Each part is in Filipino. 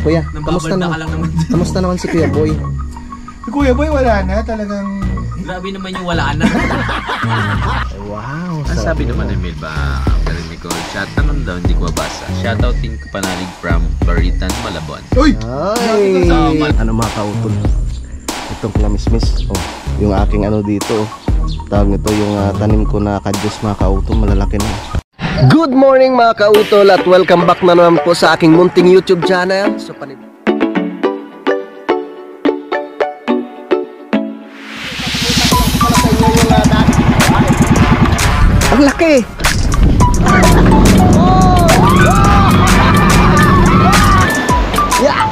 Kuya, kamusta naman? Kamusta naman si Kuya Boy? Si Kuya Boy wala na, talagang... Grabe naman yung wala na. Wow. Ang sabi naman ni Milba, ang narinig ko, shoutout daw, hindi ko mabasa. Shoutouting Kapanalig from Baritan, Malabon. Uy! Ay! Ano mga kautol? Itong klamismis. Oh, yung aking ano dito. Tawag nito yung tanim ko na kadyos mga kautol. Malalaki na. Good morning mga kautol at welcome back na naman po sa aking munting YouTube channel. So, ang laki! Yeah!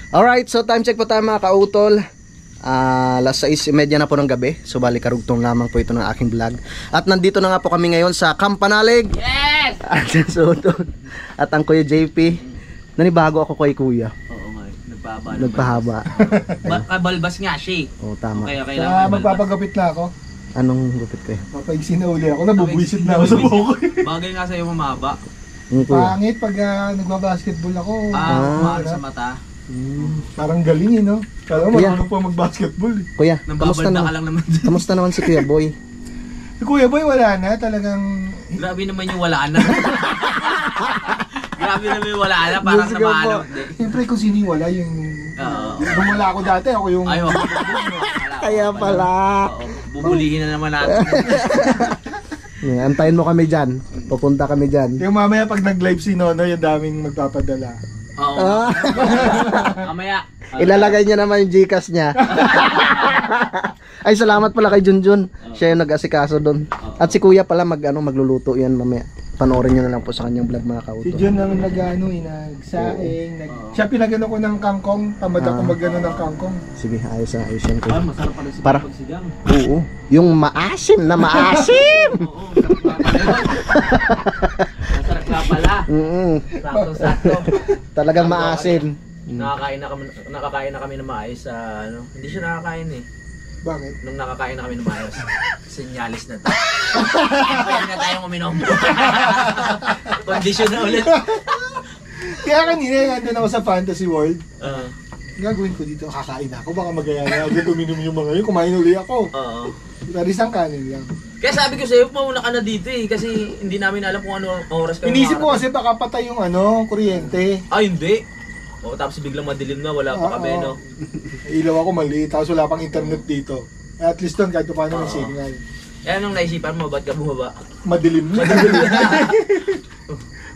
Alright, so time check po tayo mga kautol. Alas 6:30 na po ng gabi. So bali karugtong lamang po ito ng aking vlog. At nandito na nga po kami ngayon sa Kampanalig. Yes! At ang Kuya JP. Nanibago ako kay Kuya. Oo nga, nagpahaba. Nagpahaba. Kabalbas nga siya. Oo, tama. Okay, kailangan magpapagapit na ako. Anong gupit ko eh? Papaigsin na uli ako, nabubuisit na ako sa buko. Bagay nga sa'yo mamaba. Pangit pag nagbabasketball ako. Mahal sa mata. Parang galing no? Kala mo marunong po magbasketball. Kuya, kamusta na ka lang naman. Kamusta naman si Kuya Boy? Si Kuya Boy wala na, talagang... Grabe naman yung wala na. Grabe naman yung wala na, parang sa maano. Siyempre kung sino yung wala, yung wala ako dati, ako yung... Ayaw. Kaya pala. Bubulihin na naman natin. Antayin mo kami dyan. Pupunta kami dyan. Yung mamaya pag nag-live si Nono, yung daming magpapadala. Oo. Mamaya. Ilalagay niya naman yung Gcash niya. Ay, salamat pala kay Junjun. Siya yung nag-asikaso doon. At si Kuya pala magluluto yan mamaya. Panoorin niyo na lang po sa kanyang vlog mga kauto. Si Jun ang nagsaing. Siya pinagano ko ng kangkong. Tamad ako magano ng kangkong. Sige, ayos yan. Masarap pala si pagsigang. Oo. Yung maasim na maasim. Oo, masarap nga pala. Sakto. Talagang maasim. Nakakain na kami ng maayos sa hindi siya nakakain eh. Bakit? Nung nakakain na kami ng maayos, sinyalis na tayo. Pwede na tayong uminom. Kondisyon na ulit. Kaya kanina, nandun ako sa Fantasy World. Gagawin ko dito, kakain ako. Baka magaya na agad uminom yung mga yun. Kumain uli ako. Pero isang kanin lang. Kaya sabi ko sa'yo, mauna ka na dito eh. Kasi hindi namin alam kung ano oras kami. Inisip ko kasi baka patay yung kuryente. Hindi. Tapos biglang madilim na, wala pa kami, no? Ilaw ako maliit, tapos wala pang internet dito. At least doon, kahit paano may signal. Kaya nung naisipan mo, ba't ka bumaba? Madilim na.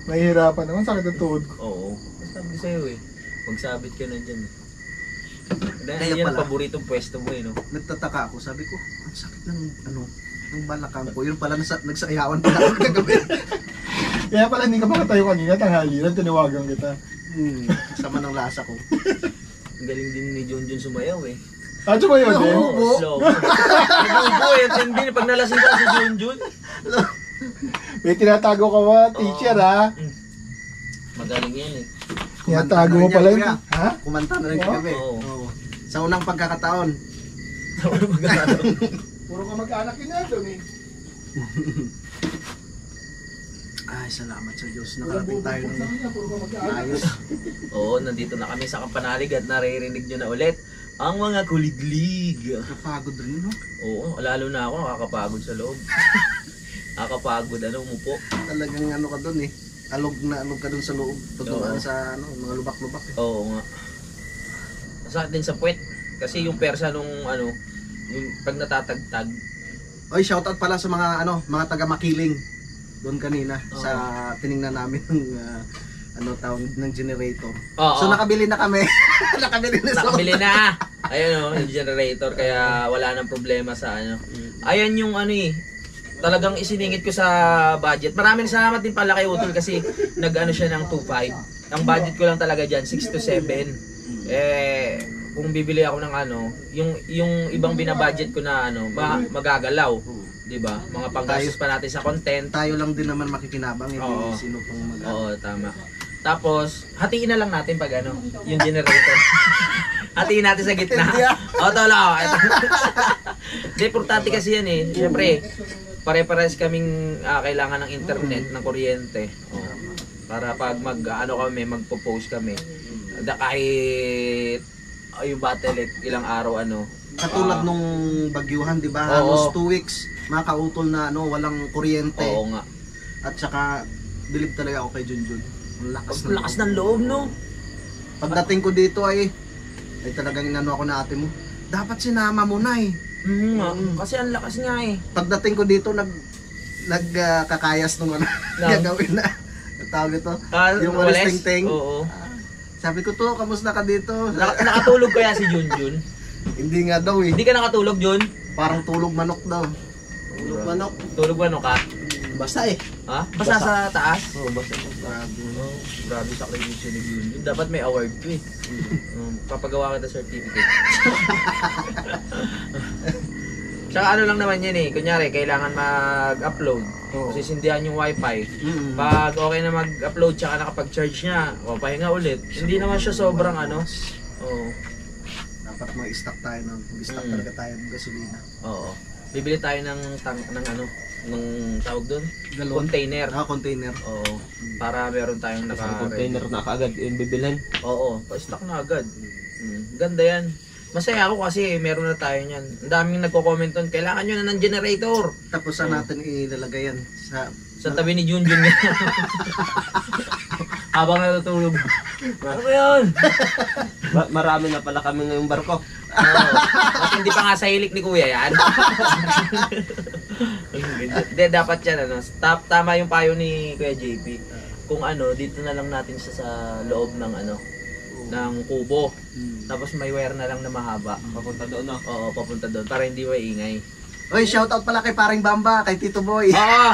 Mahihirapan naman, sakit ang tuhod ko. Oo. Sabi ko sa'yo eh, magsabit ka na dyan eh. Kaya yan pala, ang paboritong pwesto mo eh, no? nagtataka ako, sabi ko, ang sakit ng ng balakang ko. Yun pala, nagsayawan pala ako kagabi. Kaya pala hindi ka makatayo kanina, tanghali lang, tinawagan kita. Sama ng lasa ko. Ang galing din ni Junjun sumayaw eh. Ba yun eh? Slow. Nag-ubo eh, hindi pag nalasing ka si Junjun. May tinatago ka ba, teacher ha? Magaling yan eh. Tinatago mo pala yun. Ha? Kumanta na rin kagabi. Oo. Sa unang pagkakataon. Puro ka mag-anak yun na doon eh. Ay, salamat sa Diyos. Nakarating tayo ng ayos. Oo, nandito na kami sa Kampanalig at naririnig nyo na ulit ang mga kuliglig. Nakapagod rin, no? Oo, lalo na ako nakakapagod sa loob. Nakakapagod, umupo. Talagang ka doon eh. Alog ka doon sa loob. Pagdumaan sa mga lubak-lubak eh. Oo nga. Masakit din sa puwet. Kasi yung persa nung yung pag natatagtag. Oy, shoutout pala sa mga mga taga Makiling. Doon kanina sa tiningnan namin ng tawag ng generator. So nakabili na kami. nakabili na. Ayun yung generator kaya wala nang problema sa Ayan yung talagang isiningit ko sa budget. Maraming salamat din pala kay Utol kasi nag siya ng 2.5. Ang budget ko lang talaga diyan 6 to 7. Kung bibili ako ng yung ibang binabudget ko na magagalaw. Diba? Mga panggastos pa natin sa content. Tayo lang din naman makikinabang, hindi sino pang Oo, tama. Tapos, hatiin na lang natin pag yung generator. Hatiin natin sa gitna. O, tolo. Hindi, importante kasi yan eh. Siyempre, pare-pares kaming kailangan ng internet, ng kuryente. Para pag magpo-post kami. Kahit yung battery ilang araw Katulad nung bagyuhan, di ba? Halos 2 weeks mga kautol na walang kuryente. Oo nga. At saka bilib talaga ako kay Junjun. Lakas ng loob, no? Pagdating ko dito ay talagang inano ako na ate mo. Dapat sinama mo na eh. Kasi ang lakas nga eh. Pagdating ko dito nagkakayas nung gagawin na. Tawag ito. Yung walis ting-ting. Oo. Sabi ko to, kamusta ka dito? Nakatulog kaya si Junjun? Hindi nga daw eh. Hindi ka nakatulog, Jun? Parang tulog manok daw. Tulog manok. Tulog manok ka? Basta eh. Ha? Basta sa taas? Oo, basta. Grabe sa sakripisyo ni Junjun. Dapat may award ko eh. Papagawa kita certificate. Tsaka lang naman yan eh. Kunyari, kailangan mag-upload. Sisindihan yung wifi. Pag okay na mag-upload tsaka nakapag-charge niya, pahinga ulit. Hindi naman siya sobrang Dapat mag-stock tayo mag-stock talaga tayo ng gasolina. Oo. Bibili tayo ng tawag doon? Container. Container. Oo. Para meron tayong container na kaagad yung bibilhin. Oo, pa-stock na agad. Ganda yan. Masaya ako kasi meron na tayo niyan. Ang daming nagko-comment doon, kailangan nyo na ng generator. Tapos saan natin ilalagay yan? Sa tabi ni Junjun nga. Habang natutulog. Ano ba yun? Marami na pala kami ngayong barko. Kasi hindi pa nga sa hilik ni Kuya yan. Hindi, dapat yan. Tama yung payo ni Kuya JP. Kung dito na lang natin sa loob ng ng kubo. Tapos may wire na lang na mahaba. Papunta doon, no? Oo, papunta doon. Para hindi maingay. Oy, shoutout pala kay Paring Bamba, kay Tito Boy. Oo!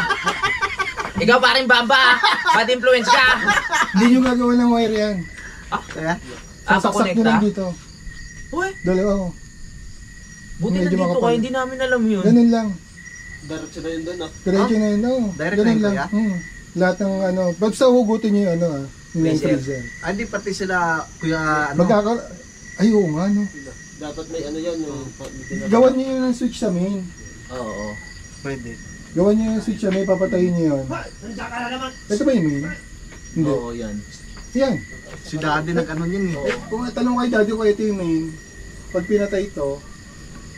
Ikaw Paring Bamba! Bad influence ka! Hindi nyo gagawa ng wire yan. Kaya? Sasaksak nyo lang dito. Uy! Dalawa. Buti na dito kaya hindi namin alam yun. Ganun lang. Diretso na yun doon, no? Diretso na yun. Direct na yun, kuya? Lahat ng basta hugutin nyo yung yung freezer. Hindi pati sila, kuya, Ay, oo nga, no. Dapat may yan, yung... Gawan nyo yun ng switch sa main. Oo. Pwede. Gawan nyo yung switch sa main, papatayin nyo yun. Ito ba yung main? Hindi. Oo, yan. Yan. Si Daddy nag-ano yun eh. Kung tanong kay Daddy ko ito yung main, pag pinatay ito,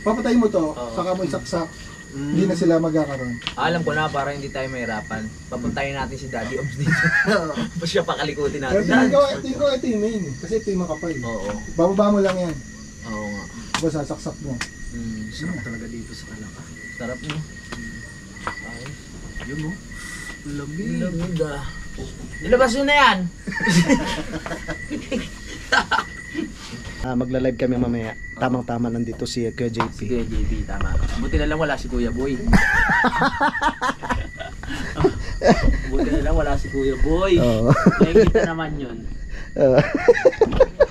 papatay mo to, saka mo isaksak. Hindi na sila magkakaroon. Alam ko na, para hindi tayo mahirapan. Papuntahin natin si Daddy Oms dito. Tapos siya pakalikutin Pero natin. tingin ko ito yung main, kasi ito yung makapal. Oo. Bababa mo lang yan. Oo nga. Tapos sasaksak mo. Sarap talaga dito sa Kalaka. Sarap mo. Yun mo. Lamig ah. Nilabas nyo na yan! Magla-live kami mamaya. Tamang-tama nandito si Kuya JP. Si Kuya JP, tama. Buti na lang wala si Kuya Boy. Buti na lang wala si Kuya Boy. Nakikita naman yun.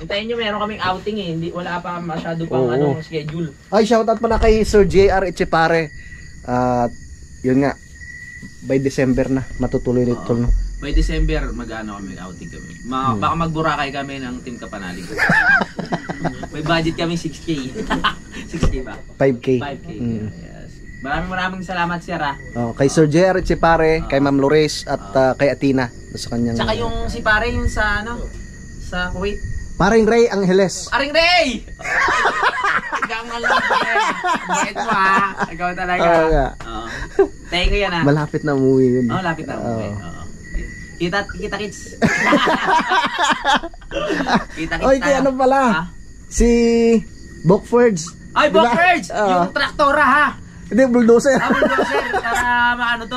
Hintayin nyo, meron kaming outing eh. Wala pa masyado pang schedule. Ay, shoutout pala kay Sir JR Echepare. At yun nga, by December na matutuloy nito, no? By December, mag-outing kami. Baka mag-Boracay kami ng Team Kapanali. May budget kami 6K. 6K ba? 5K. 5K. Yes. Maraming salamat, sir. Kay Sir JR Echepare, kay Ma'am Lores, at kay Atina. Sa kanyang... Tsaka yung si pare, yung sa sa Kuwait. Paring Ray Angeles. Aring Ray! Ikaw nga lang, bait mo ikaw talaga. Thank you yan Malapit na umuwi yun. Lapit na umuwi. Kita kids. Kita Oy, kay ano pala? Si Bockfords. Ay, Bockfords! Yung traktora ha? Hindi, bulldozer. Bulldozer. Para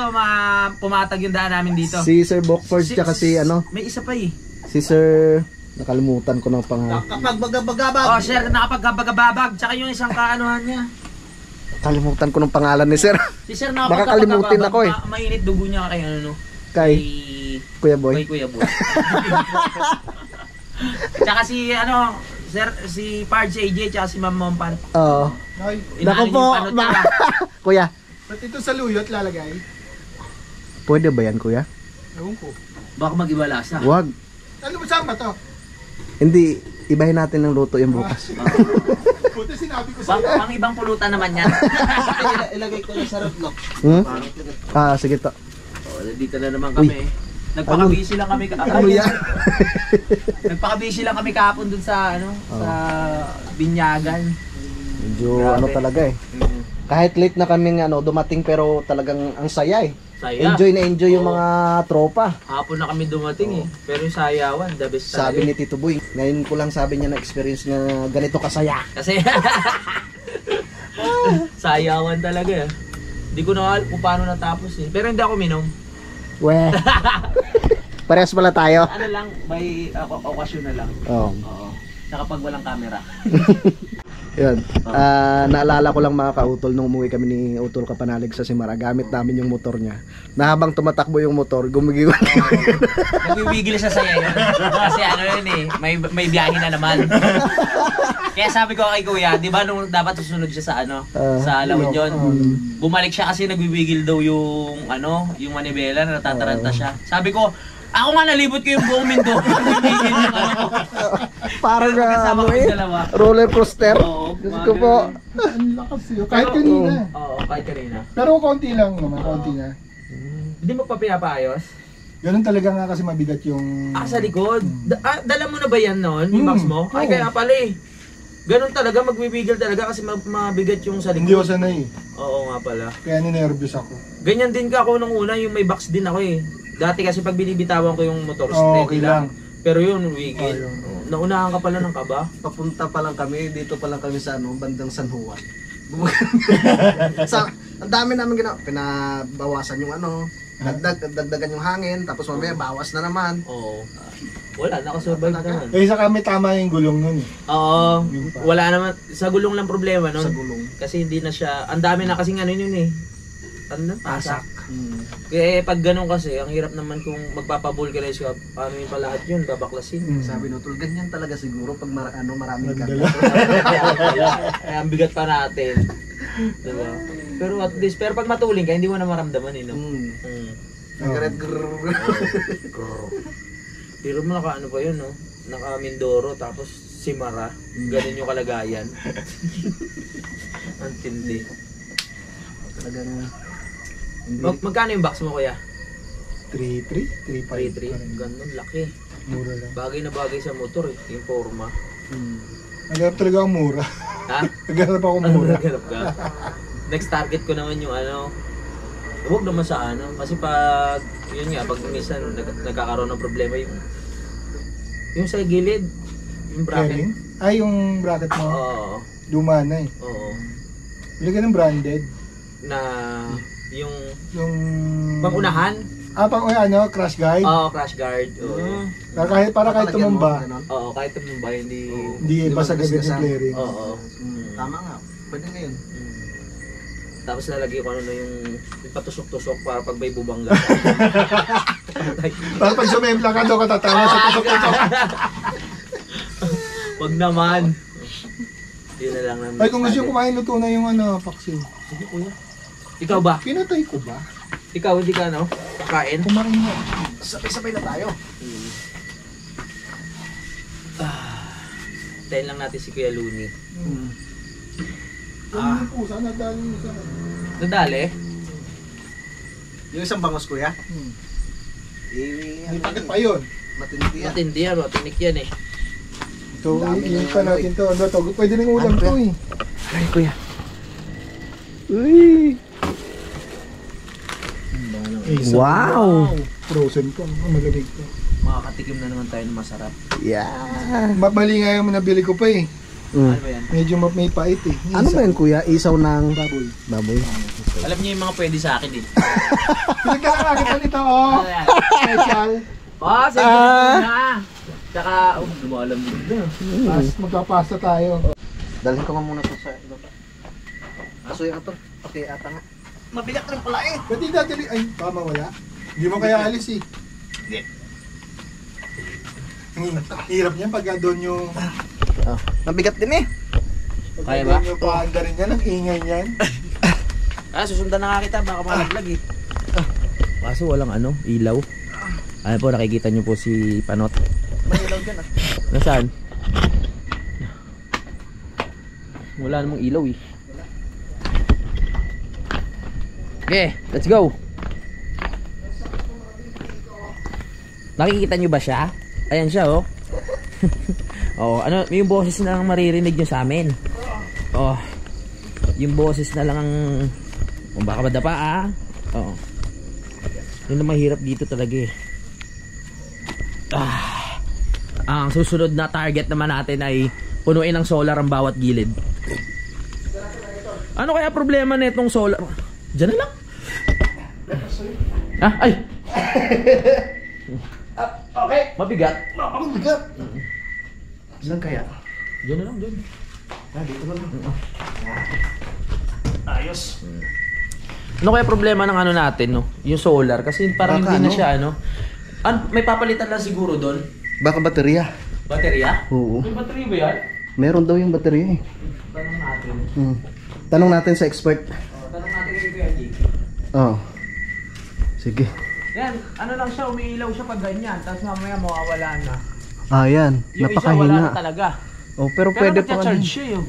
pumatag yung daan namin dito. Si Sir Bockfords tsaka si May isa pa eh. Si Sir... Nakalimutan ko ng pangalan. Nakapagbagabagabag. Sir, nakapagbagabagabag. Tsaka yung isang kaanuhan niya. Kalimutan ko ng pangalan ni Sir. Si Sir Baka kalimutin ako eh. Mainit dugo niya kay Kay Kuya Boy. Kay Kuya Boy. Tsaka si Sir, si Parge AJ tsaka si Ma'am Mompan. Oo. Nako po. Kuya. Ba't ito sa luyot lalagay? Pwede ba yan, Kuya? Ewan ko. Baka mag-iba lasa. Wag. Ano ba saan ba to? Hindi, ibahin natin ng luto yung bukas. Buti sinabi ko sa'yo. Pang ibang pulutan naman yan. Ilagay ko na sa rep, no? Sige to. Oh, dito na naman kami. Nagpaka-busy lang kami Ano yan? Nagpaka-busy lang kami kahapon dun sa sa Binyagan. Medyo Grabe. ano talaga eh. Kahit late na kaming dumating pero talagang ang saya eh. Saya. Enjoy na enjoy yung mga tropa. Hapon na kami dumating eh. Pero yung sayawan, the best Sabi tayo. ni Tito Boy, ngayon ko lang sabi niya na experience na ganito kasaya. Kasi sayawan talaga eh. Hindi ko na alam kung paano natapos eh. Pero hindi ako minom. Weh. Parehas pala tayo. Ano lang, by okasyon na lang. Oo. Oo. Nakapag walang camera. Yun. Naalala ko lang mga kautol nung umuwi kami ni Utol Kapanalig sa Simara. Gamit namin yung motor niya. Na habang tumatakbo yung motor, gumigiwan. Nagwibigil sa saya yun. Kasi ano yun eh, may biyahe na naman. Kaya sabi ko kay Kuya, di ba nung dapat susunod siya sa sa La Union. Bumalik siya kasi nagbibigil daw yung yung manibela na natataranta siya. Sabi ko, ako nga nalibot ko yung buong Mindoro. Nagbibigil yung Parang kasama ko yung dalawa. roller coaster. Oo, Diyos ko po. Ang lakas yun. Kahit kanina. Oo, kahit kanina. Pero konti lang naman, konti na. Hindi mo pa pinapaayos? Ganun talaga nga kasi mabigat yung... Sa likod. Dala mo na ba yan noon? Yung box mo? Ay, kaya pala eh. Ganun talaga, magbibigil talaga kasi mabigat yung sa likod. Hindi ko sanay. Oo nga pala. Kaya ninervous ako. Ganyan din ka ako nung una, yung may box din ako eh. Dati kasi pag binibitawan ko yung motor, Okay lang. Pero yun, wigil. Yun. Naunahan ka pala ng kaba. Papunta pa lang kami, dito pa lang kami sa bandang San Juan. Ang dami namin ginawa. Pinabawasan yung dagdagan yung hangin, tapos mamaya bawas na naman. Oo. Wala, nakasurvive naman. Eh, isa kami tama yung gulong nun eh. Oo, wala naman. Sa gulong lang problema nun. Sa gulong. Kasi hindi na siya, ang dami na kasing yun eh. Pasak. Kaya pag ganun kasi, ang hirap naman kung magpapavulcanize ka, paano yung palahat yun, babaklasin. Sabi no, Tol, ganyan talaga siguro pag maraming Nagdala. Kaya ang bigat pa natin. Diba? Pero at least, pero pag matuling ka, hindi mo na maramdaman eh, no? Pero mo naka ano pa yun, no? Naka Mindoro, tapos Simara. Ganun yung kalagayan. Ang tindi. Talagang Magkano yung box mo, kuya? 3.3? 3.5. 3.3. Ganun, laki. Mura lang. Bagay na bagay sa motor eh, yung forma. Naghanap talaga ang mura. Ha? Naghanap ako Ano mura. naghanap ka? Next target ko naman yung huwag naman sa kasi pag, yun nga, pag minsan nagkakaroon ng problema yung sa gilid, yung bracket. Bearing? Ay, yung bracket mo. Oo. Luma na eh. Oo. Bilagyan ng branded. Na, yung Yung... pangunahan? Crash guide. Oo, crash guard. Oo. Para kahit tumumba, Oo, kahit tumumba, hindi... hindi basag agad yung flaring. Oo. Tama nga, pwede na yun. Tapos lalagay ko yung patusok-tusok para pag may bubangga. Para pag sumempla ka daw katatawa sa tusok-tusok. Wag naman. Yun na lang naman. Ay, kung gusto yung kumain, luto na yung paksiw. Sige, kuya. Ikaw ba? Pinatay ko ba? Ikaw, hindi ka kakain? Kumain mo. Sabay-sabay na tayo. Tayin lang natin si Kuya Luni. Yung pusa, nadali mo sa... Nadali? Yung isang bangos, kuya. May pagat pa yun. Matindi yan. Matindi yan, matinik yan eh. Ito, yung pa natin to. Ano to? Pwede nang ulam to eh. Ay, kuya. Uy! Wow! Frozen ko. Malamig to. Makakatikim na naman tayo ng masarap. Yeah! Mali nga yung nabili ko pa eh. Ano ba yan? Medyo may pait eh. Ano ba yun, kuya? Isaw ng Baboy. baboy. Alam niyo yung mga pwede sa akin eh. Pinagkala nga kita nito oh. Ano yan? Special. Sige na. Tsaka, lumalam din. Tapos magpapasta tayo. Dalhin ko nga muna to sa baba. Kaso yung ito. Okay, ata nga. Mabigat rin pala eh. Pwede dadali. Ay, tama wala. Hindi mo kaya alis eh. Ang hirap niyan pag doon yung... Oh, mabigat din eh. Pag Kaya ba? doon yung paanda rin yan. Ang ingay niyan. Susundan na nga kita, baka malaglag eh. Kaso walang ilaw. Ano po, nakikita niyo po si Panot. May ilaw dyan ah. Nasaan? Wala namang ilaw eh. Okay, let's go. Nakikita nyo ba siya? Ayan siya oh. Oh, ano, yung boses na lang maririnig nyo sa amin. Oh. Yung boses na lang ang baka madapa ah. Oh. Yun na mahirap dito talaga eh. Ang susunod na target naman natin ay punuin ng solar ang bawat gilid. Ano kaya problema na itong solar? Diyan na lang. Ah, ay. Okay. Mabigat. Mabigat. Saan kaya? Diyan na lang, diyan. Dito lang. Ayos. Ano kaya problema ng ano natin, no? Yung solar kasi parang Baka hindi na ano? siya ano. May papalitan lang siguro doon. Baka baterya. Baterya? Oo. May baterya ba yan? Meron daw yung baterya eh. Tanong natin. Tanong natin sa expert. Tanong natin kay Kuya G. Oh. Sige. Yan, ano lang siya, umiilaw siya pag ganyan. Tapos mamaya mawawala na. Ah, yan. Yung isa wala Napakahina. na talaga. Oh, pero pwede pa. Pero nagcha-charge siya yun.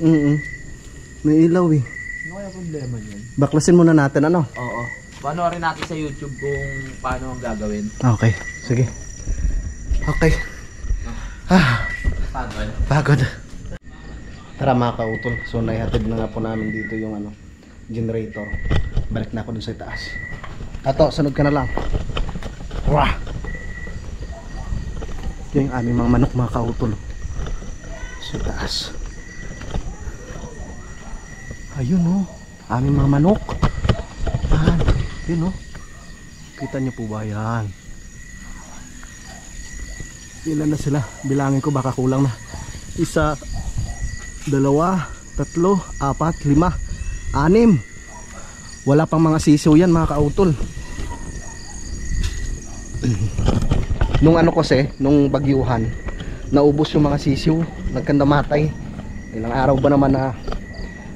May ilaw eh. Ano kaya problema niyan? Baklasin muna natin ano? Oo. Panoorin natin sa YouTube kung paano ang gagawin. Okay. Sige. Okay. Pagod. Pagod. Tara mga kautol. So naihatid na nga po namin dito yung ano, generator. Balik na ako dun sa itaas. Ato, sunod ka na lang. Wah! Yung aming mga manok mga kautol. Sa itaas. Ayun oh. Aming mga manok. Yan. Yun oh. Kita nyo po ba yan? Ilan na sila? Bilangin ko baka kulang na. 1, 2, 3, 4, 5, 6. Wala pang mga sisiw yan mga kautol. Nung ano kasi, nung bagyuhan, naubos yung mga sisiw, nagkandamatay. Ilang araw ba naman na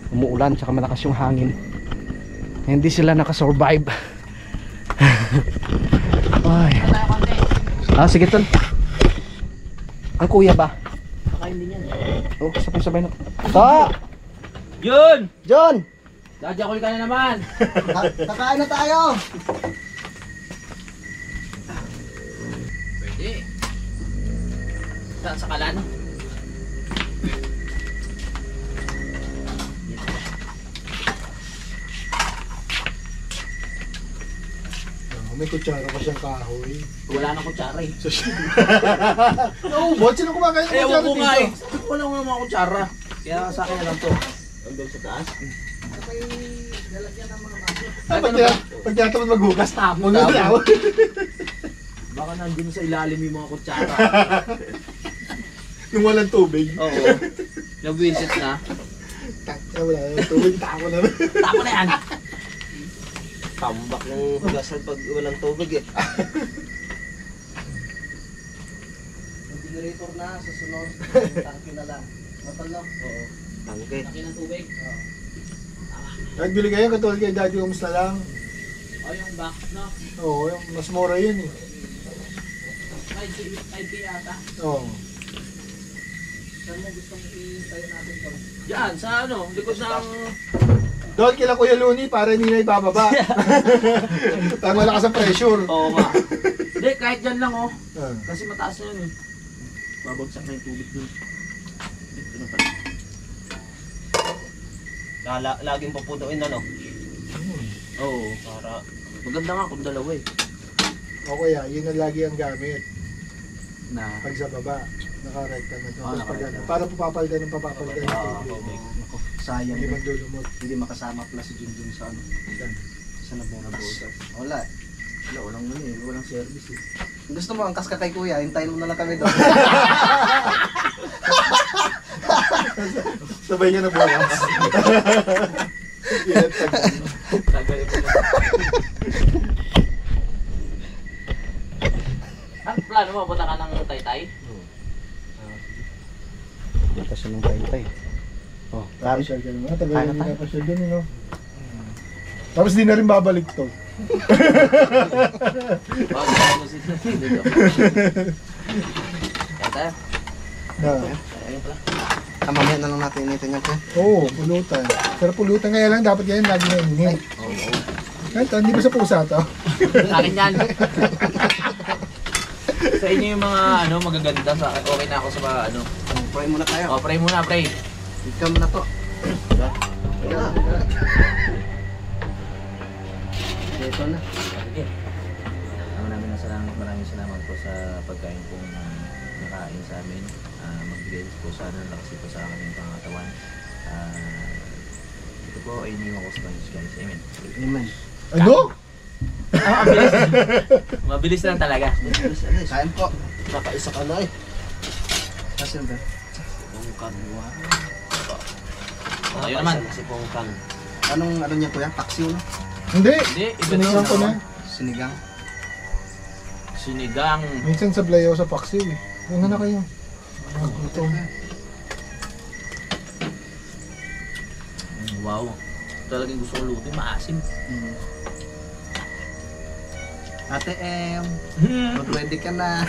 umuulan tsaka malakas yung hangin. Hindi sila nakasurvive. Ay. Ah, sige tol. Ang kuya ba? Kakain din yan. Oh, sabay-sabay na. Ta! Yun! John! Dadjakol ka na naman! Kakain na tayo! Pwede. Saan sa kalan? May kutsara pa siyang kahoy. Wala nang kutsara eh. Naubot? Sino kumakain ng Ewan kutsara ko nga eh. dito? Sabi ko lang mga kutsara. Kaya sa akin na lang to. Andun sa taas. Ay, pag tinatamad maghugas, tapon na daw. Baka nandun sa ilalim yung mga kutsara. Yung walang tubig. Oo. Nag-visit na. Wala yung tubig, tapon na. Tapo na yan! Tambak ng hugasan pag walang tubig eh. Yung generator na, susunod. Tangki na lang. Matal lang. Oo. Tangke. Laki ng tubig. Kahit bili kayo, katulad kay Daddy Homes na lang. O yung box, no? Oo, yung mas mura yun eh. 5P ata. Oo. Saan mo gustong i-tayo natin to? Diyan, sa ano? Likod ng... Doon kila Kuya Luni para hindi na ibababa. Para malakas ang pressure. Oo nga. Hindi, kahit dyan lang oh. Ah. Kasi mataas na yun eh. Babagsak na yung tubig dun. Ito na pala. Laging papunuin ano. Oo. Para Maganda nga kung dalawa eh. O kaya, yun na lagi ang gamit. Na... Pag sa baba, nakarekta na ito. Oo, Tapos pag nakarekta. ano, para papapalitan ng papapalitan ng tubig. tubig. Sayang. Hindi man dulumot. Hindi makasama pala si Junjun sa ano. Sa nabutas. Wala. Wala, walang ano eh. Walang service eh. Gusto mo angkas ka kay kuya, hintayin mo na lang kami doon. Sabay niya na bukas. Tagal mo na. Ang plano mo, punta ka ng Taytay? Dito siya ng taytay. Oh, tari. Pasyal ka naman. Tagal Kaya yung tayo. pinapasyal dun, no? Tapos di na rin babalik to. Wag mo si dito. Kaya tayo. Ah. Ayun pala. mamaya na lang natin initin yan, kuya. Oo, pulutan. Pero pulutan kaya lang, dapat ganyan lagi na init. Oo. Ito, hindi ba sa pusa to? Akin yan. Sa inyo yung mga ano magaganda sa akin. Okay na ako sa mga ano. Pray muna tayo. Oh, pray muna, pray. Ikaw muna to. Diba? Ayan na. Ito na. Sige. Maraming salamat po sa pagkain pong nakain sa amin. Magbigay po sana ng lakas ito sa aming pangatawan. Ito po ay iniwan ko sa Panginoon guys. Amen. Amen. Ano? Mabilis. Mabilis lang talaga. Kain po. Nakaisa ka na eh. Kasi ba? Pongkan. Ayun naman. Si Pongkan. Anong ano niya kuya? Paksiw no? Hindi. Hindi, iba Sinigang ko na. Sinigang. Sinigang. Minsan sablay ako sa paksiw eh. Ano na kayo? Ito. Wow. Talagang gusto ko lutin, maasim. Ate M, mag-ready ka na.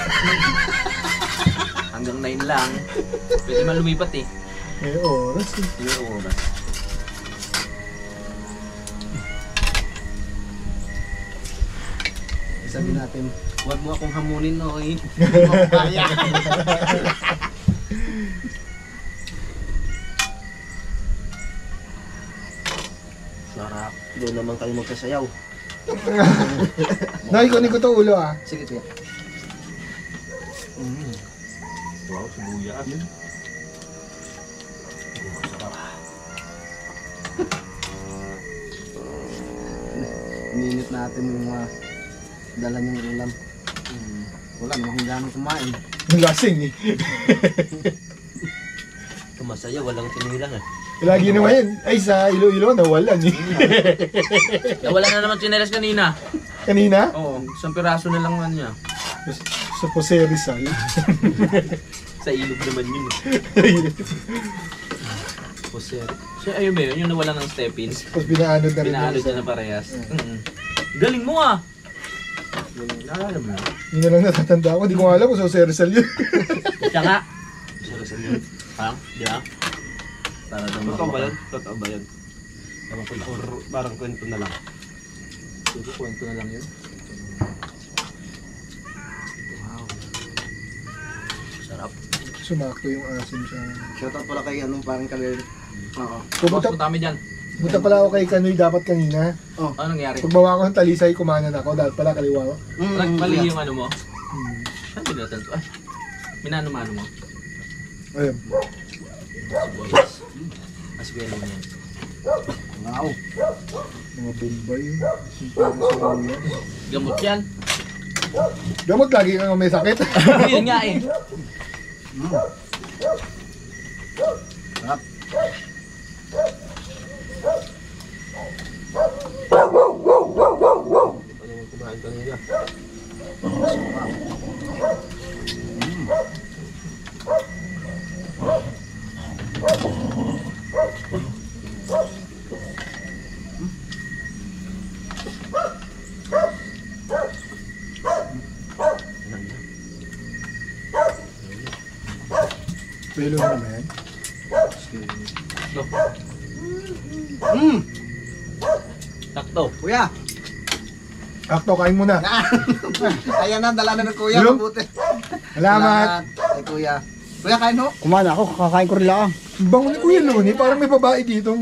Hanggang 9 lang. Pwede man lumipat eh. May oras eh. Hindi ko oras. Sabi natin, huwag mo akong hamunin no, eh. Hindi mo ako kaya. Sarap. Doon naman kayo magkasayaw. Nakikunin ko to ulo ah. Sige kuya. Wow, sibuyas. Ininit natin yung mga dala niyong ulam. Wala namang gano'ng kumain. Ang lasing eh. Kumasaya, walang tinilang eh. Lagi naman yan. Ay sa Iloilo nawalan eh. Wala na naman chinelas kanina. Kanina? Oo, isang piraso na lang man niya. Sa Jose Rizal. Sa ilog naman yun eh. Jose. So ayun ba yun, yung nawala ng step-ins. Tapos binaanod na rin. Pinaalod yung niya isa. na parehas. Galing mo ah! Naalala mo na. Yun na lang natatanda ko. Hindi ko alam kung sa Jose Rizal yun. Siya nga. Sarasan yun. Parang, di ba? Para daw Totoo ba makapal. yun? Totoo ba yun? Ewan ko lang. Or parang kwento na lang. Siguro kwento na lang yun. Wow. Sarap. Sumakto yung asim sa... Shoutout pala kay anong parang kalir. Oo. Pupunta, Punta kami dyan. punta pala ako kay Kanoy dapat kanina. Ano nangyari? Pagbawa ko ng talisay, kumanan ako. Dapat pala kaliwa ko. Mali kuya. yung ano mo? Saan pinatan to? Ay, minano-mano mo? Ayun. Sibuyas. Aswelo niyan. Wow. Mga bombay. Simpara sa ulo. Gamot yan. Gamot lagi kang may sakit. Yun nga eh. Sarap. Ano yung kumain kanina? Pelo naman. Takto. Kuya. Akto, kain mo na. Ayan na, dala na ng kuya. Yun. Mabuti. Salamat. Ay kuya. Kuya, kain ho. Kumain ako, kakain ko rin lang. Ang bango ni Kuya Luni. Parang may babae dito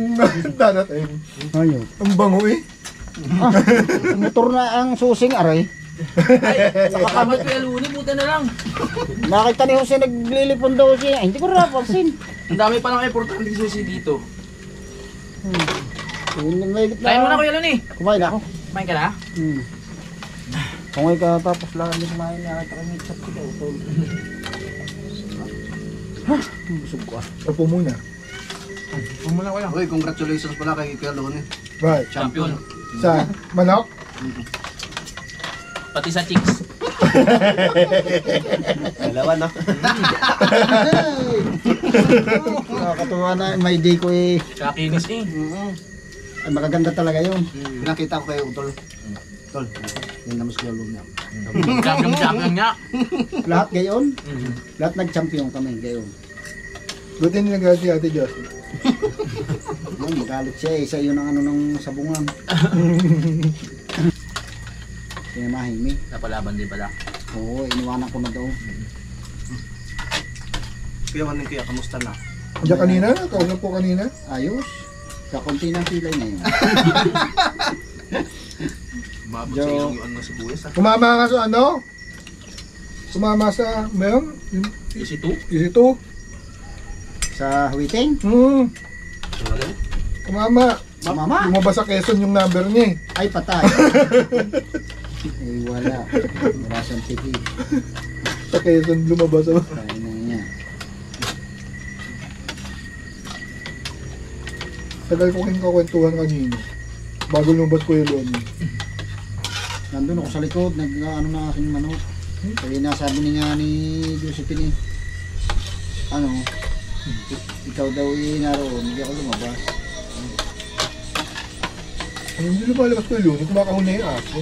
dadating. Ayun. Ang bango eh. Motor na ang susing aray. Ay, nakakamot ko yung luni. Buta na lang. Nakita ni Jose naglilipon daw siya. Ay, hindi ko rin napansin. Ang dami pa lang importante susi dito. Yun, may gitna. Kain mo na Kuya Luni. Kumain ako. Kumain ka na? Kung ay ka tapos lang hindi kumain, nakita kami sa kita. Busog ko ah. Opo muna. Pumula ko lang. Uy, congratulations pala kay Kuya Luni. Bye. Champion. Sa manok? Pati sa chicks. Dalawa na. Nakakatuwa na, may day ko eh. Kakinis eh. Ay, magaganda talaga yun. Pinakita ko kayo, Tol. Tol, yun naman si Kuya Luni. Champion niya. Lahat gayon, lahat nag-champion kami gayon. Buti nilagalit si Ate Josie. Ay, magalit siya eh. Sa iyo ng ano ng sabungan. Sinamahimik. Napalaban din pala. Oo, iniwanan ko na daw. Kuya, maning kuya, kamusta na? Diyan kanina, kausap po kanina. Ayos. Kakunti ng pilay na yun. Mabot Jo. sa ilong yung ano sa buyas ah. Kumama ka sa ano? Kumama sa, meron? Is it 2? Is ito? Sa Huiting? Kumama. Mama? Lumabas sa Quezon yung number niya eh. Ay, patay. Eh, wala. Wala siyang tiki. Sa Quezon lumabas. Oh. Kaya na niya. Tagal ko kinakwentuhan kanina. Bago lumabas ko yung loan. Nandun ako sa likod, nag-ano na aking manok. Kaya nasabi niya ni Josephine eh, ano, ikaw daw naroon, hindi ako lumabas. Hindi lumalabas ko yung loan. Kumakahon na yung aso.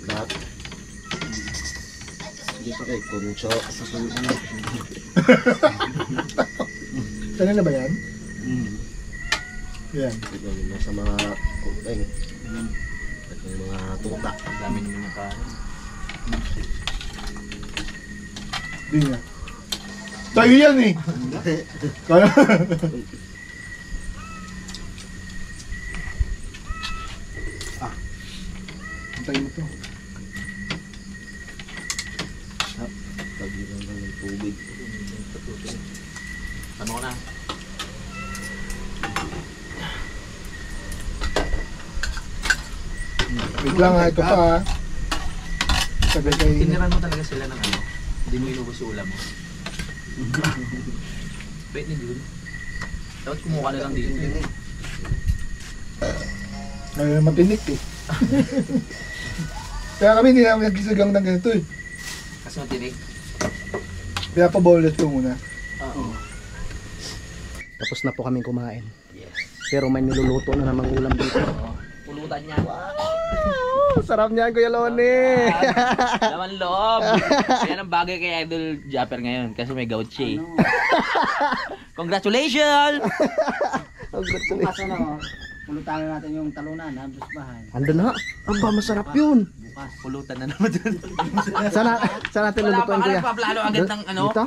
Lahat. Hindi pa kay Kuncho. Kanina ba yan? Yan. Tignan mo sa mga kupeng. At yung mga tuta. Ang dami naman ng kanin. Di nga. Tayo yan eh. Kaya. Antay mo to. Tagilan lang ng tubig. Tama ko na. Wait lang ha, ito pa ha. Tagal kayo. Tiniran mo talaga sila ng ano. Hindi mo inubos yung ulam mo. Wait, hindi yun. Dapat kumuha ka na lang dito. Ay, matinik eh. Kaya kami hindi namin nagsisagang ng ganito eh. Kasi matinig. Kaya pa-bowlet ko muna. Oo. Tapos na po kaming kumain. Yes. Pero may niluluto na namang ulam dito. Pulutan niya. Sarap niyan, Kuya Loni. Laman loob. Yan ang bagay kay Idol Japper ngayon kasi may gout siya. Ano? Congratulations! Bukas ano, pulutan natin yung talunan, ha? Busbahan. Andun na. Aba, masarap yun. Bukas. Pulutan na naman dun. Saan natin Wala pa lulutuin, ka Kuya? nagpaplano agad ng ano? Dito?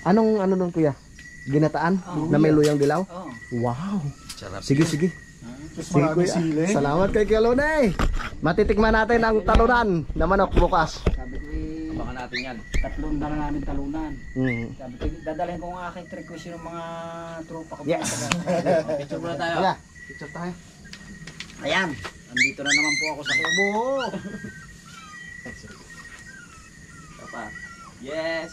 Anong ano nun, Kuya? Ginataan? Na may luyang dilaw? Oo. Wow. Sarap. Sige, sige. Tapos Sige, marami Kuya. sili. Salamat kay Kuya Loni. Matitikman natin ang talunan na manok bukas. Sabi ko eh, Baka natin yan. tatlong na namin talunan. Sabi ko, dadalhin ko ang aking request yung mga tropa ko. Yes. Picture muna tayo. Kuya, picture tayo. Ayan, andito na naman po ako sa kubo. Pa. Yes.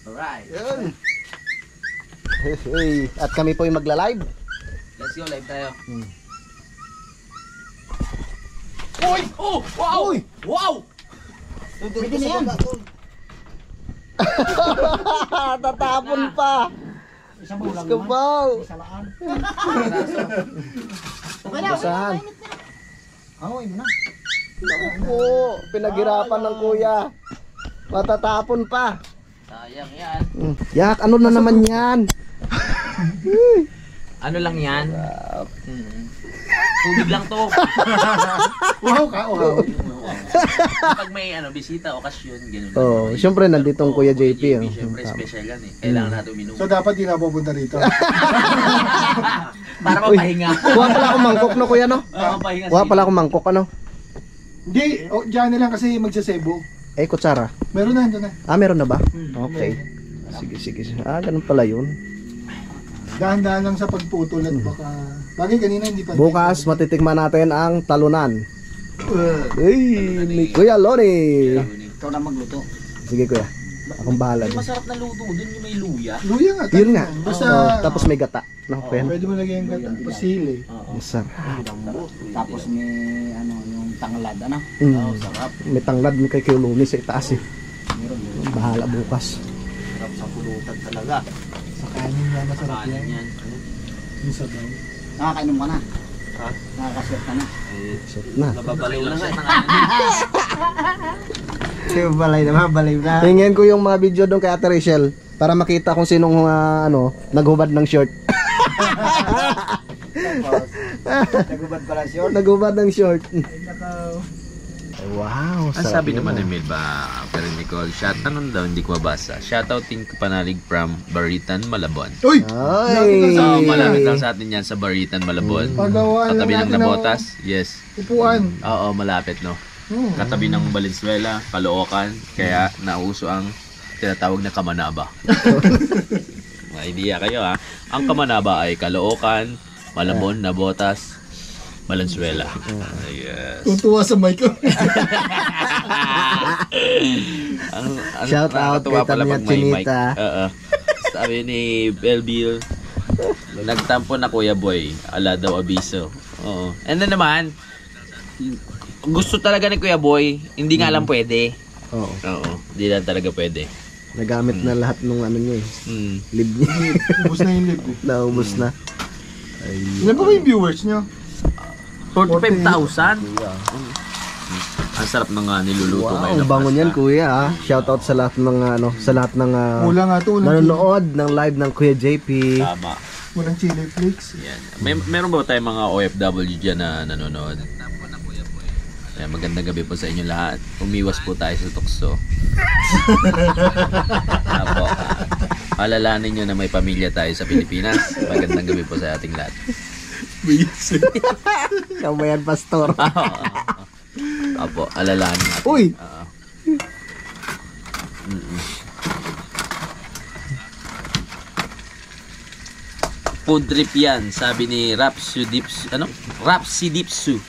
Alright. Yun. Hey, at kami po yung magla-live. Let's go live tayo. Hmm. Uy! Oh! Wow! Uy! Wow! Pwede na yan. Tatapon pa. Isang bulang Let's go, naman. Pao. Isa laan. Basahan. Oo, yun na. Naku, pinaghirapan ng kuya. Matatapon pa. Sayang yan. Yak, ano na naman yan? Ano lang yan? Tubig lang to. Wow ka, wow. Pag may bisita, okasyon, gano'n. Oh, syempre nandito ang Kuya JP. Oh. Syempre special yan eh. Kailangan natin uminom. So dapat di na pupunta rito. Para mapahinga. Kuha pala akong mangkok no kuya no? Para mapahinga. Kuha pala akong mangkok ano? Hindi, dyan na lang kasi magsasebo. Eh, kutsara. Meron na, ito na. Ah, meron na ba? Okay. Sige, sige. Ah, ganun pala yun. Dahan-dahan lang sa pagputol at baka... Bagay kanina hindi pa... Bukas, matitikman natin ang talunan. Ay, ni Kuya Loni. Ikaw na magluto. Sige kuya, akong bahala Yung dun. masarap na luto dun yung may luya. Luya nga. Yun nga. Basta... Oh, tapos may gata. Nakapel. Pwede mo lagyan ka pasili. Masarap. Tapos may ano, yung tanglad, ano? Sarap. May tanglad may kay Kiluni sa itaas eh. Bahala bukas. Sarap sa pulutan talaga. Sa kanin nga masarap yan. Yung sabaw. Nakakainom ka na. Ha? Nakakaswet ka na. Sarap na. Nababaliw na nga. Baliw na. Tingnan ko yung mga video doon kay Ate Rachel para makita kung sinong naghubad ng short. Nagubad pala siya. Naghubad ng short. Nakaw. Wow, Ang sabi naman ni Melba, pero Nicole, anong daw, hindi ko mabasa. Shoutouting Panalig from Baritan, Malabon. Uy! Ay! So, malapit lang sa atin yan sa Baritan, Malabon. Pagawaan lang Katabi ng natin ng Nabotas, yes. upuan. Oo, malapit, no? Katabi ng Valenzuela, Caloocan, kaya nauso ang tinatawag na Kamanaba. May idea kayo, ha? Ang Kamanaba ay Caloocan, Malabon, Nabotas, Valenzuela. Yes. Tutuwa sa mic ko. Shout out kay Tanya Chinita. Sabi ni Belville, nagtampo na Kuya Boy, ala daw abiso. Oo. And then naman, gusto talaga ni Kuya Boy, hindi nga lang pwede. Oo. Oo, hindi lang talaga pwede. Nagamit na lahat ng ano niya eh. Lib niya. Ubus na yung lip. Naubos na. Ilan pa ba yung viewers nyo? 45,000? Ang sarap ng niluluto Wow, ngayon. bango niyan kuya. Shout out sa lahat ng sa lahat ng Mula nga ito. nanonood ng live ng Kuya JP. Tama. Walang chili flakes. Yan. Meron ba tayong mga OFW dyan na nanonood? Yan, magandang gabi po sa inyo lahat. Umiwas po tayo sa tukso. Apo, alalahanin nyo na may pamilya tayo sa Pilipinas. Magandang gabi po sa ating lahat. Kabayan pastor. Apo, alalahanin natin. Uy! Food trip yan, sabi ni Rapsidipsu. Ano? Rapsidipsu.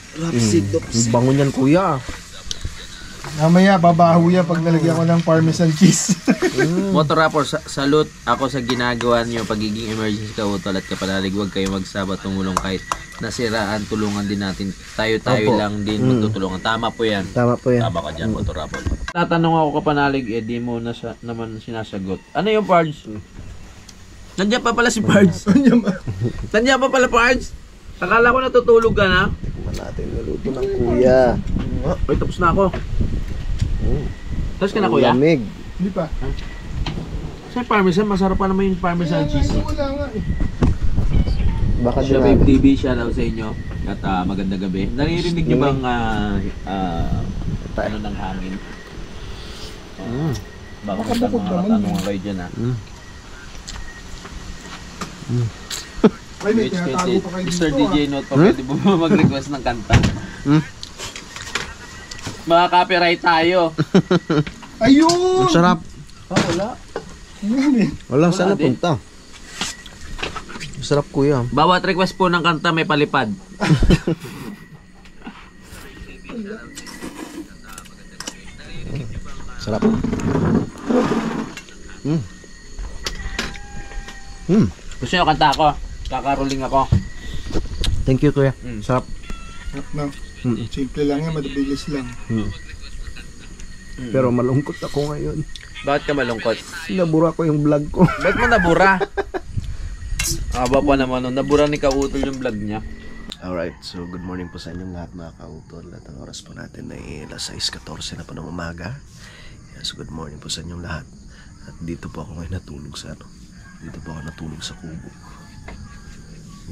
Bango niyan kuya. Mamaya, babaho yan pag nalagyan ko ng parmesan cheese. Motor Rapper, salute ako sa ginagawa niyo pagiging emergency kautol at kapanalig. Huwag kayo magsaba tumulong kahit nasiraan, tulungan din natin. Tayo-tayo Opo. lang din magtutulungan. Tama po yan. Tama po yan. Tama ka dyan, Motor Rapper. Tatanong ako kapanalig, di mo na naman sinasagot. Ano yung Pards? Nandiyan pa pala si Pards. Nandiyan pa pala Pards. Akala ko natutulog ka na. Natin naluto ng kuya. Uy, tapos na ako. Tapos ka na kuya? Lamig. Hindi pa. Sa parmesan, masarap pa naman yung parmesan cheese. Wala nga eh. Baka Siya din Babe TV, shout out sa inyo. At magandang gabi. Naririnig niyo bang ano ng hangin? Baka may Makabukod mga naman. katanungan kayo dyan ha. Ay, may tinatago pa kayo Mr. dito DJ Note pa, pwede ba mag-request ng kanta? Maka-copyright tayo. Ayun! Ang sarap. Wala. Wala, saan Wala din. napunta? Sarap kuya. Bawat request po ng kanta may palipad. Sarap. Gusto nyo kanta ako? Kakaroling ako. Thank you kuya. Sarap. No. Simple lang yan, madabilis lang. Pero malungkot ako ngayon. Bakit ka malungkot? Nabura ko yung vlog ko. Ba't mo nabura? Aba pa naman nun. Nabura ni Kautol yung vlog niya. Alright, so good morning po sa inyong lahat mga kautol. At ang oras po natin ay alas 6:14 na po ng umaga. Yes, good morning po sa inyong lahat. At dito po ako ngayon natulog sa dito po ako natulog sa kubo.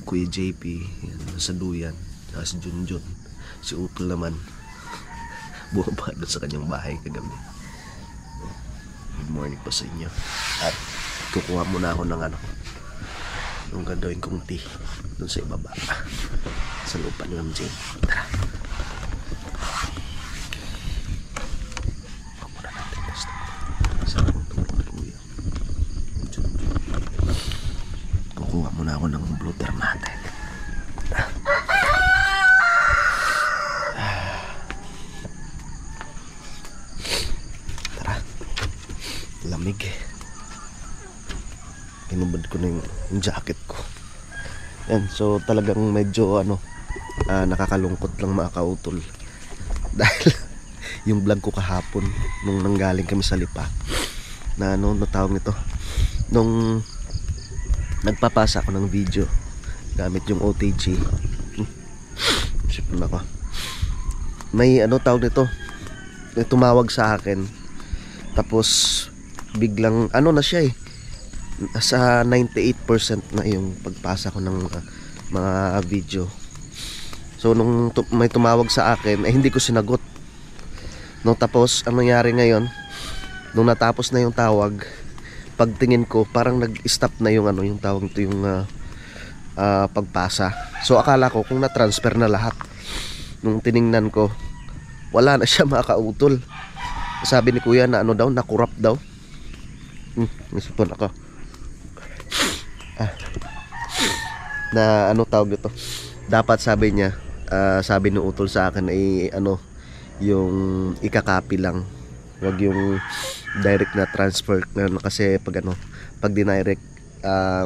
Kuya JP, yan, sa Duyan, saka si Junjun. Si Utol naman, bumaba doon sa kanyang bahay kagabi. Good morning po sa inyo. At kukuha muna ako ng yung gagawin kong tea doon sa ibaba sa lupa ni MJ. Tara. Huwag muna natin gusto. Saan akong tulog ni Kuya? Kukuha muna ako ng blue thermatic. Tara. Lamig eh. Inubad ko na yung jacket ko. Yan, so talagang medyo nakakalungkot lang mga kautol. Dahil yung vlog ko kahapon nung nanggaling kami sa Lipa na natawag nito, nung nagpapasa ako ng video gamit yung OTG. Sipon ako. May tawag nito, may tumawag sa akin. Tapos biglang na siya sa 98% na yung pagpasa ko ng mga video. So nung may tumawag sa akin, hindi ko sinagot. Tapos ang nangyari ngayon, nung natapos na yung tawag, pagtingin ko parang nag-stop na yung yung tawag nito, yung pagpasa. So akala ko kung na-transfer na lahat. Nung tiningnan ko, wala na siya mga kautol. Sabi ni kuya na na-corrupt daw. Nisipon ako. Na tawag nito. Dapat sabi niya, sabi ni utol sa akin ay yung ikakopy lang. Wag yung direct na transfer kasi pag dinirect,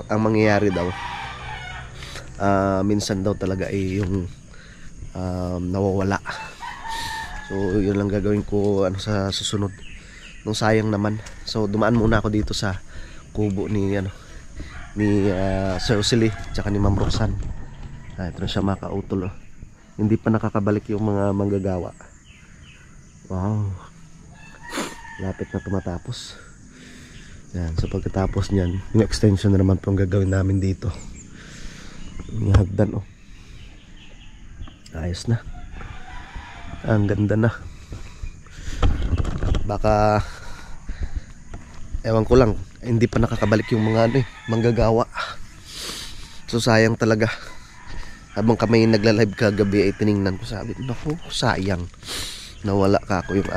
ang mangyayari daw, minsan daw talaga ay yung nawawala. So yun lang gagawin ko sa susunod. Nung sayang naman. So dumaan muna ako dito sa kubo ni Sir Usili tsaka ni Ma'am Roxanne. Ito na siya mga kautol. Hindi pa nakakabalik yung mga manggagawa. Wow, lapit na tumatapos. Yan, so pagkatapos nyan, yung extension na naman pong gagawin namin dito. Yung hagdan ayos na. Ang ganda na. Baka ewan ko lang, hindi pa nakakabalik yung mga manggagawa. So sayang talaga. Habang kami nagla-live kagabi ay tiningnan ko, sabi, naku, sayang. Nawala ka ako yung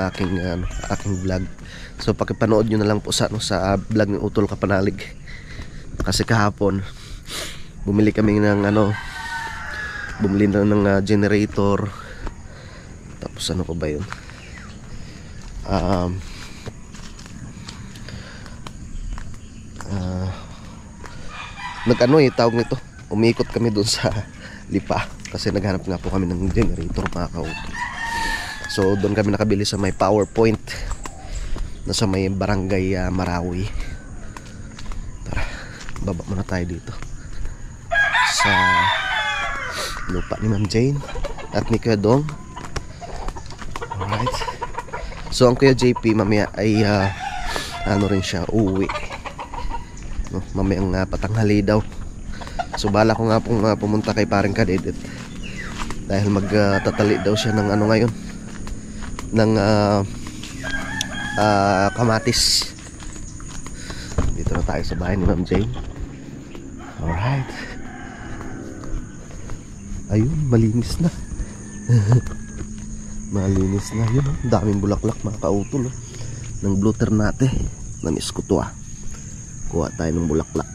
aking vlog. So pakipanood nyo na lang po sa vlog ng Utol Kapanalig. Kasi kahapon bumili kami ng bumili na ng generator. Tapos pa ba yun? Tawag nito, umikot kami doon sa Lipa kasi naghanap nga po kami ng generator mga kautol. So doon kami nakabili sa may PowerPoint na sa may barangay Marawi. Tara, baba muna tayo dito sa lupa ni Ma'am Jane at ni Kuya Dong. Alright. So ang Kuya JP mamaya ay rin siya, uuwi. Mamayang patanghali daw. So bala ko nga pong pumunta kay paring Kadedet dahil magtatali daw siya ng ngayon ng kamatis. Dito na tayo sa bahay ni Ma'am Jane. Alright. Ayun, malinis na. Malinis na yun. Daming bulaklak mga kautol ng Blue Ternate. Namiss ko to kuha tayo ng bulaklak.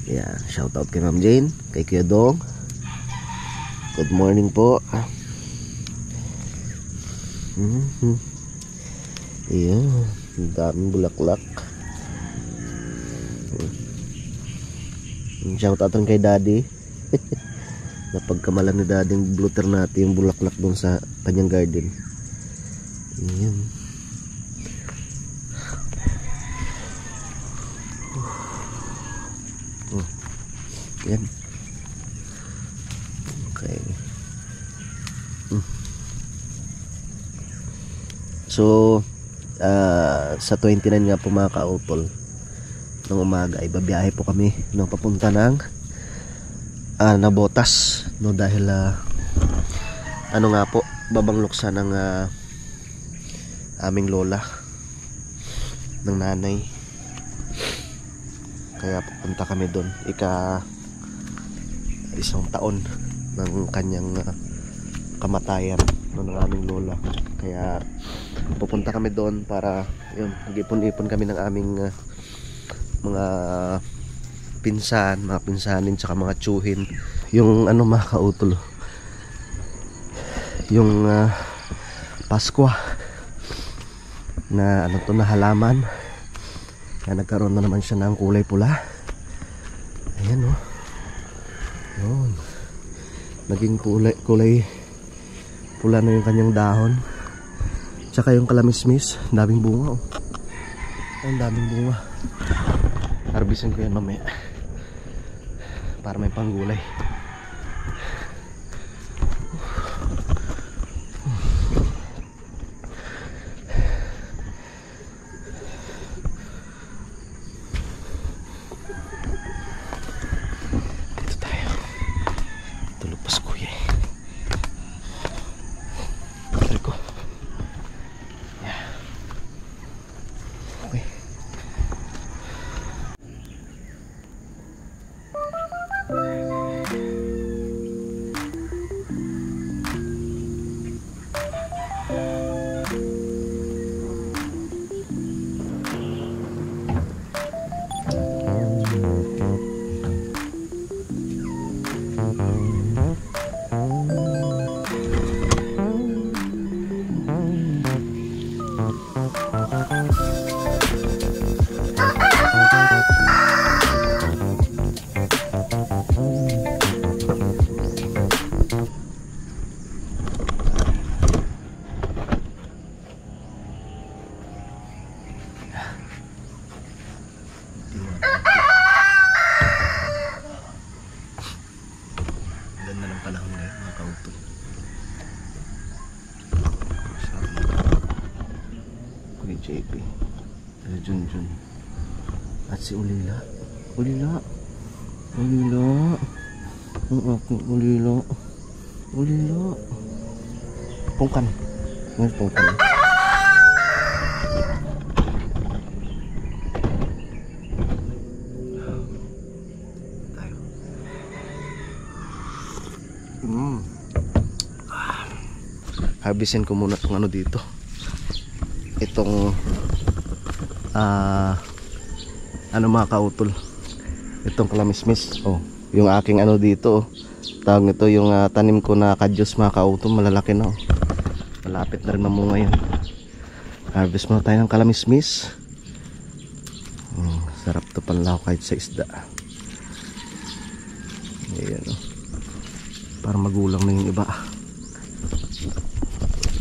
Yeah, shout out kay Ma'am Jane, kay Kuya Dong. Good morning po. Yeah, daming bulaklak. Shout out rin kay Daddy. Napagkamalan ni Daddy yung Blue Ternate, yung bulaklak doon sa kanyang garden. Ayan. Yan. Okay. So sa 29 nga po mga kautol ng umaga ay babiyahe po kami papunta ng Nabotas dahil nga po babang luksa ng aming lola ng nanay, kaya pupunta kami doon. Isang taon ng kanyang kamatayan ng aming lola, kaya pupunta kami doon para mag-ipon-ipon kami ng aming mga pinsanin tsaka mga tsuhin. Yung mga kautol, yung Pasko na na halaman na nagkaroon na naman siya ng kulay pula. Ayan. Ayan oh. Yun. Naging kulay pula na yung kanyang dahon. Tsaka yung kalamismis, daming bunga oh. Ang daming bunga. Harbisin ko yan mamaya para may panggulay. Dito tayo. Tulog pa si kuya eh. Balik ko. Yeah. Okay. Ganda ng panahon ngayon mga kautol. Kuya JP, Junjun, at si Ulila. Ulila, ang aking Ulila. Pungkan. Ngayon pungkan. Harbisin ko muna itong ano dito. Itong ano mga kautol. Itong kalamismis. Oh, yung aking ano dito. Tawag nito yung tanim ko na kadyos mga kautol. Malalaki na oh. Malapit na rin mamunga yan. Harvest muna tayo ng kalamismis. Sarap to panlaw kahit sa isda. Ayan oh. Para magulang na yung iba.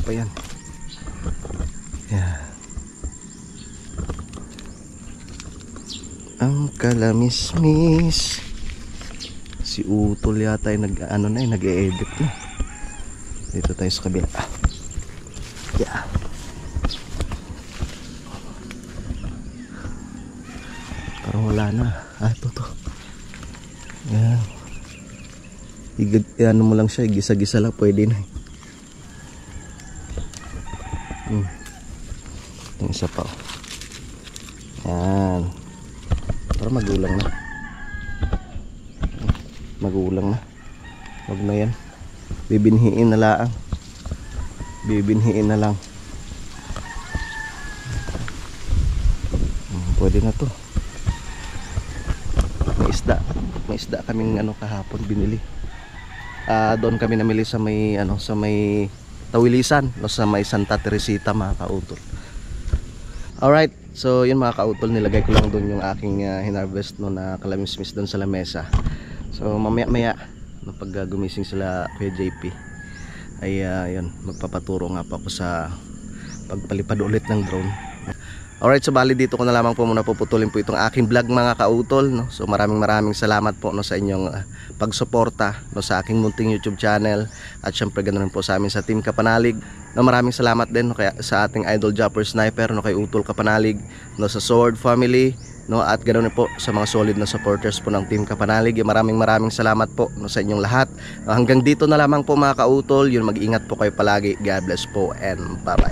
Pa yan. Yeah. Ang kalamismis. Si Utol yata ay nag-e-edit na. Dito tayo sa kabila. Yeah. Parang wala na. Ito to. Yeah. Ano mo lang siya, gisa-gisa lang pwede na. Yung isa pa. Yan. Para magulang na. Wag na yan. Bibinhiin na lang. Pwede na to. May isda kaming kahapon binili. Doon kami namili sa may Tawilisan, sa may Santa Teresita mga kautol. Alright, so yun mga kautol, nilagay ko lang doon yung aking hinarvest na kalamismis doon sa lamesa. So mamaya pag gumising sila Kuya JP ay yun, magpapaturo nga pa ako sa pagpalipad ulit ng drone. Alright, so bali dito ko na lamang po muna puputulin po itong aking vlog mga kautol, no? So maraming salamat po sa inyong pagsuporta sa aking munting YouTube channel. At syempre ganoon po sa amin sa Team Kapanalig. Maraming salamat din kaya sa ating idol Jumper Sniper, kay Utol Kapanalig, sa Sword Family, at ganoon po sa mga solid na supporters po ng Team Kapanalig. Maraming salamat po sa inyong lahat. Hanggang dito na lamang po mga kautol. Yun, mag-ingat po kayo palagi. God bless po and bye bye.